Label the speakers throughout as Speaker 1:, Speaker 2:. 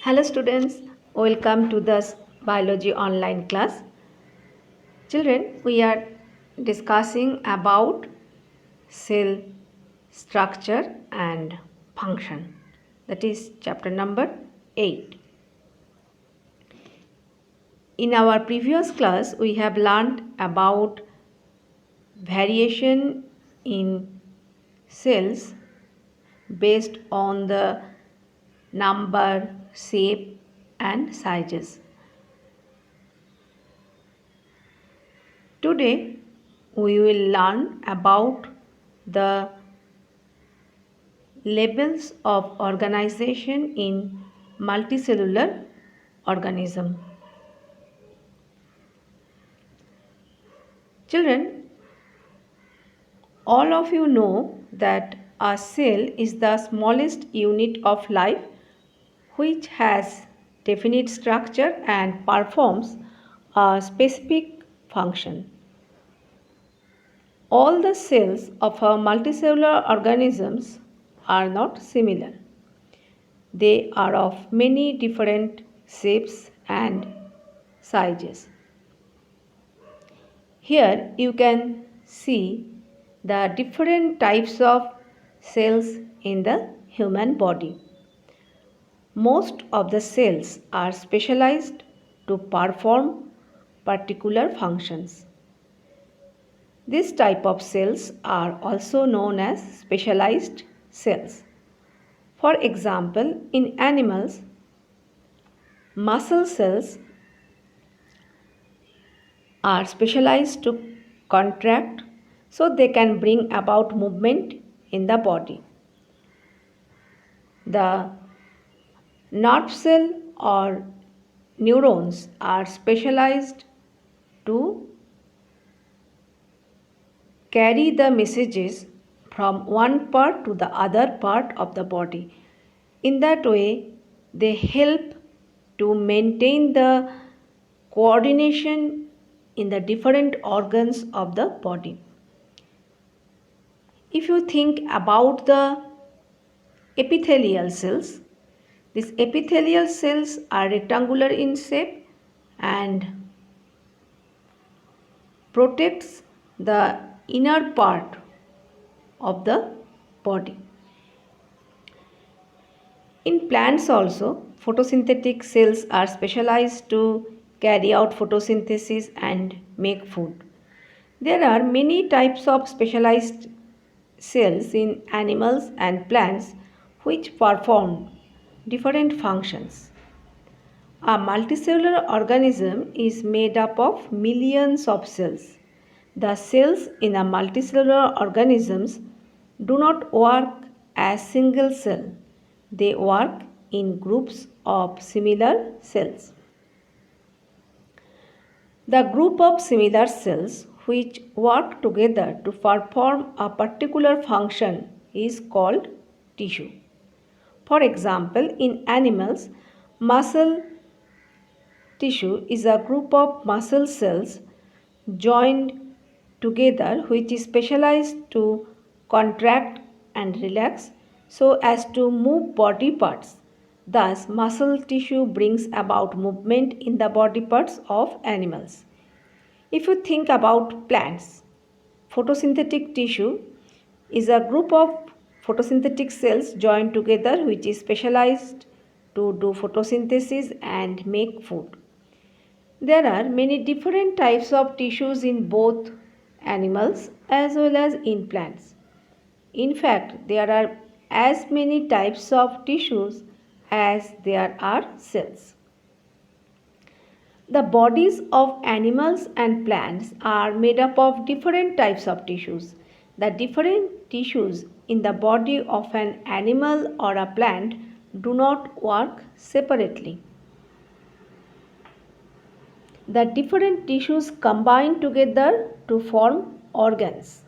Speaker 1: Hello students, welcome to this biology online class. Children, we are discussing about cell structure and function. That is chapter number 8. In our previous class, we have learned about variation in cells based on the number, shape and sizes. Today we will learn about the levels of organization in multicellular organism. Children, all of you know that a cell is the smallest unit of life which has definite structure and performs a specific function. All the cells of a multicellular organisms are not similar. They are of many different shapes and sizes. Here you can see the different types of cells in the human body. Most of the cells are specialized to perform particular functions. This type of cells are also known as specialized cells. For example, in animals, muscle cells are specialized to contract so they can bring about movement in the body. The nerve cell or neurons are specialized to carry the messages from one part to the other part of the body. In that way, they help to maintain the coordination in the different organs of the body. If you think about the epithelial cells, these epithelial cells are rectangular in shape and protects the inner part of the body. In plants also, photosynthetic cells are specialized to carry out photosynthesis and make food. There are many types of specialized cells in animals and plants which perform different functions. A multicellular organism is made up of millions of cells. The cells in a multicellular organisms do not work as single cell. They work in groups of similar cells. The group of similar cells which work together to perform a particular function is called tissue. For example, in animals, muscle tissue is a group of muscle cells joined together which is specialized to contract and relax so as to move body parts. Thus, muscle tissue brings about movement in the body parts of animals. If you think about plants, photosynthetic tissue is a group of photosynthetic cells joined together which is specialized to do photosynthesis and make food. There are many different types of tissues in both animals as well as in plants. In fact, there are as many types of tissues as there are cells. The bodies of animals and plants are made up of different types of tissues. The different tissues in the body of an animal or a plant do not work separately. The different tissues combine together to form organs.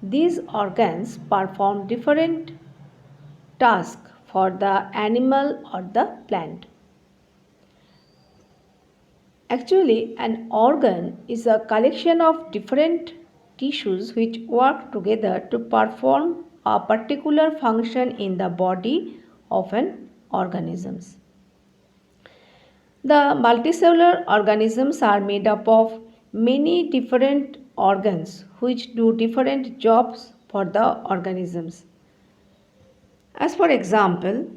Speaker 1: These organs perform different tasks for the animal or the plant. Actually, an organ is a collection of different tissues which work together to perform a particular function in the body of an organism. The multicellular organisms are made up of many different organs which do different jobs for the organisms. As for example,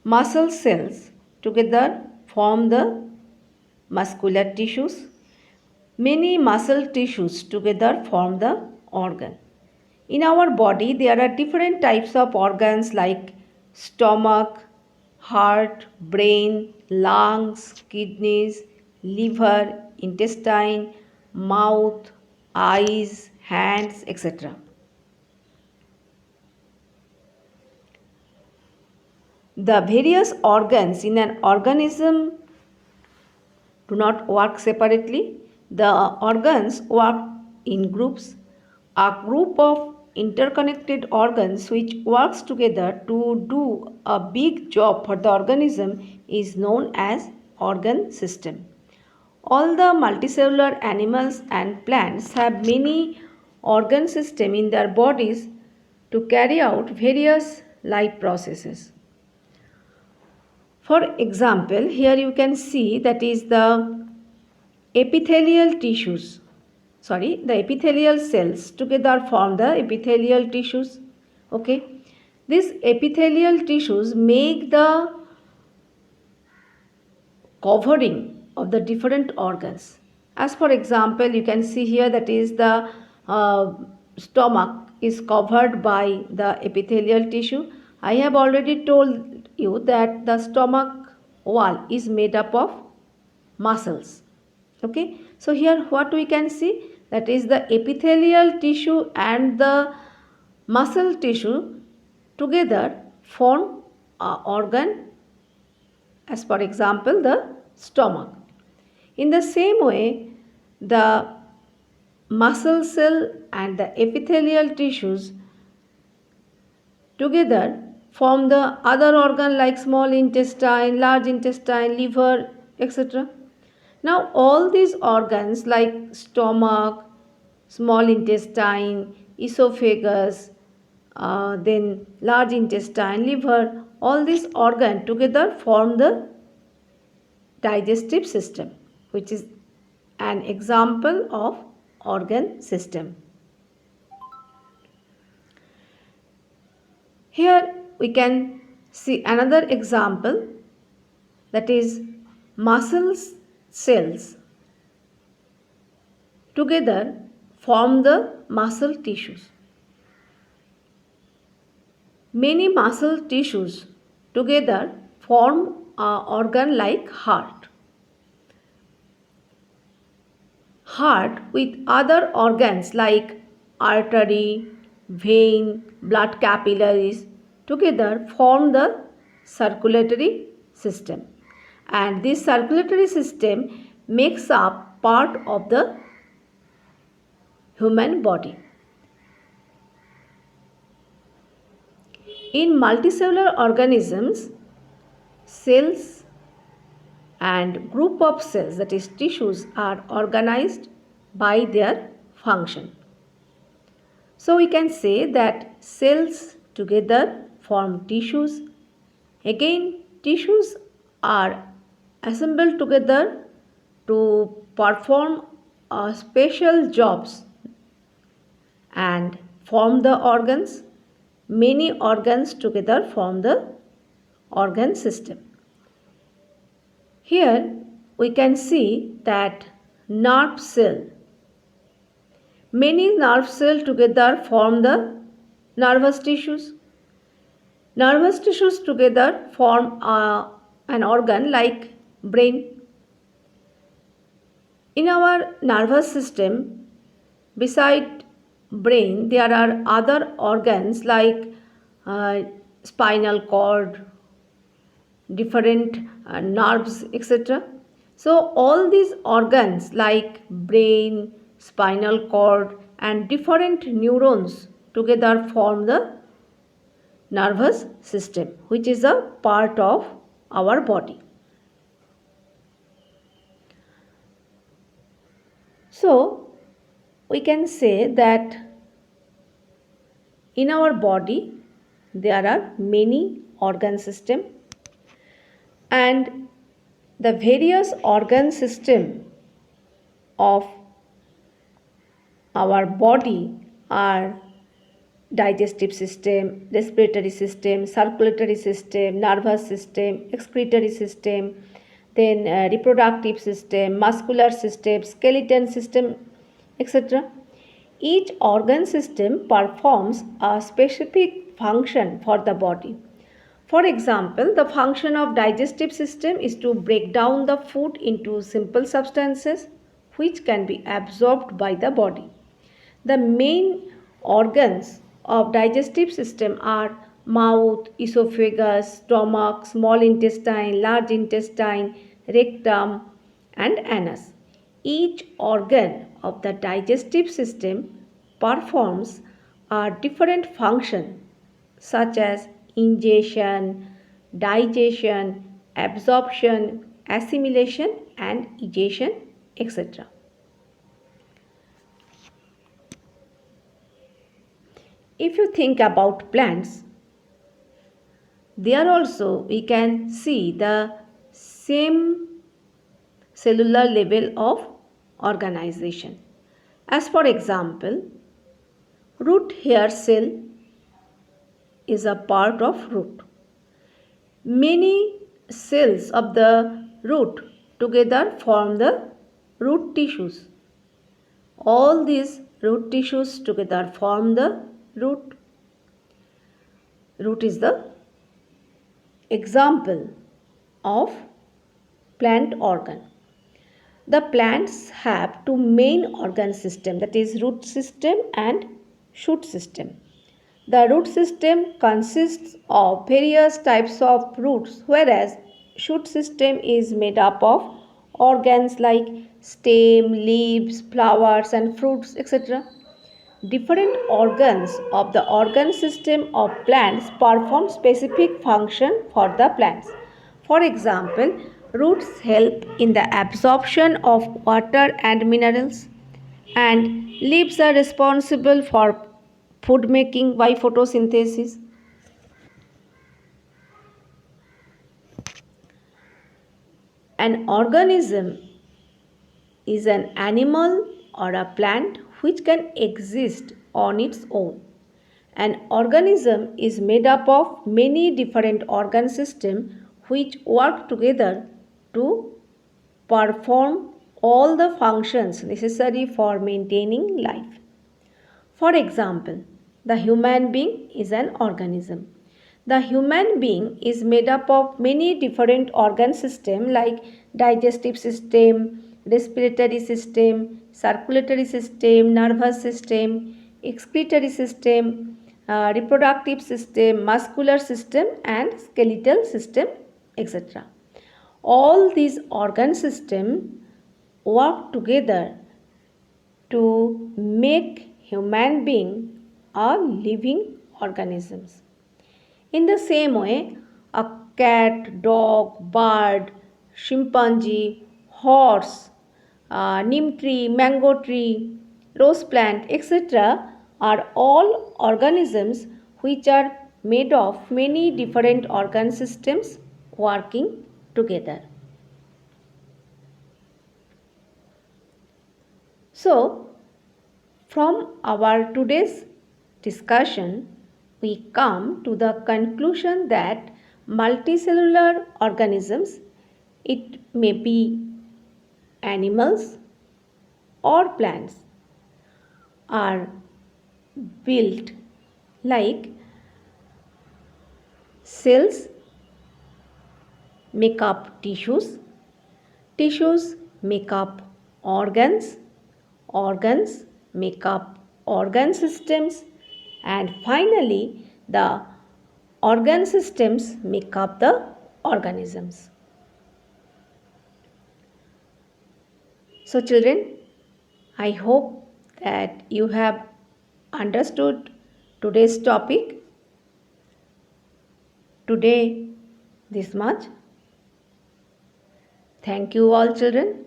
Speaker 1: muscle cells together form the muscular tissues. Many muscle tissues together form the organ. In our body, there are different types of organs like stomach, heart, brain, lungs, kidneys, liver, intestine, mouth, eyes, hands, etc. The various organs in an organism do not work separately. The organs work in groups. A group of interconnected organs which works together to do a big job for the organism is known as organ system. All the multicellular animals and plants have many organ system in their bodies to carry out various life processes. For example, here you can see that is the epithelial tissues. The epithelial cells together form the epithelial tissues. Okay. These epithelial tissues make the covering of the different organs. As for example, you can see here that is the stomach is covered by the epithelial tissue. I have already told you that the stomach wall is made up of muscles. Okay, so here what we can see, that is the epithelial tissue and the muscle tissue together form a organ, as for example the stomach. In the same way, the muscle cell and the epithelial tissues together form the other organ like small intestine, large intestine, liver, etc. Now all these organs like stomach, small intestine, esophagus, then large intestine, liver, all these organs together form the digestive system, which is an example of organ system. Here we can see another example, that is muscle cells together form the muscle tissues. Many muscle tissues together form an organ like heart. Heart with other organs like artery, vein, blood capillaries together form the circulatory system, and this circulatory system makes up part of the human body. In multicellular organisms, cells and group of cells, that is tissues, are organized by their function. So we can say that cells together form tissues. Again, tissues are assembled together to perform special jobs and form the organs. Many organs together form the organ system. Here we can see that nerve cell. Many nerve cells together form the nervous tissues. Nervous tissues together form an organ like brain. In our nervous system, beside brain, there are other organs like spinal cord, different nerves, etc. So all these organs like brain, spinal cord and different neurons together form the nervous system, which is a part of our body. So we can say that in our body there are many organ systems, and The various organ system of our body are digestive system, respiratory system, circulatory system, nervous system, excretory system, then reproductive system, muscular system, skeleton system, etc. Each organ system performs a specific function for the body. For example, the function of digestive system is to break down the food into simple substances which can be absorbed by the body. The main organs of digestive system are mouth, esophagus, stomach, small intestine, large intestine, rectum and anus. Each organ of the digestive system performs a different function such as ingestion, digestion, absorption, assimilation and egestion, etc. If you think about plants, there also we can see the same cellular level of organization. As for example, root hair cell is a part of root. Many cells of the root together form the root tissues. All these root tissues together form the root. Root is the example of plant organ. The plants have two main organ system, that is root system and shoot system. The root system consists of various types of roots, whereas shoot system is made up of organs like stem, leaves, flowers and fruits, etc. Different organs of the organ system of plants perform specific function for the plants. For example, roots help in the absorption of water and minerals, and leaves are responsible for food making by photosynthesis. An organism is an animal or a plant which can exist on its own. An organism is made up of many different organ systems which work together to perform all the functions necessary for maintaining life. For example, the human being is an organism. The human being is made up of many different organ systems like digestive system, respiratory system, circulatory system, nervous system, excretory system, reproductive system, muscular system and skeletal system, etc. All these organ systems work together to make human being are living organisms. In the same way, a cat, dog, bird, chimpanzee, horse, neem tree, mango tree, rose plant, etc. are all organisms which are made of many different organ systems working together. So, from our today's discussion, we come to the conclusion that multicellular organisms, it may be animals or plants, are built like cells make up tissues, tissues make up organs, organs make up organ systems, and finally the organ systems make up the organisms. So children, I hope that you have understood today's topic. Today this much. Thank you all children.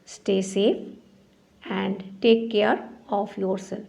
Speaker 1: Stay safe and take care of yourself.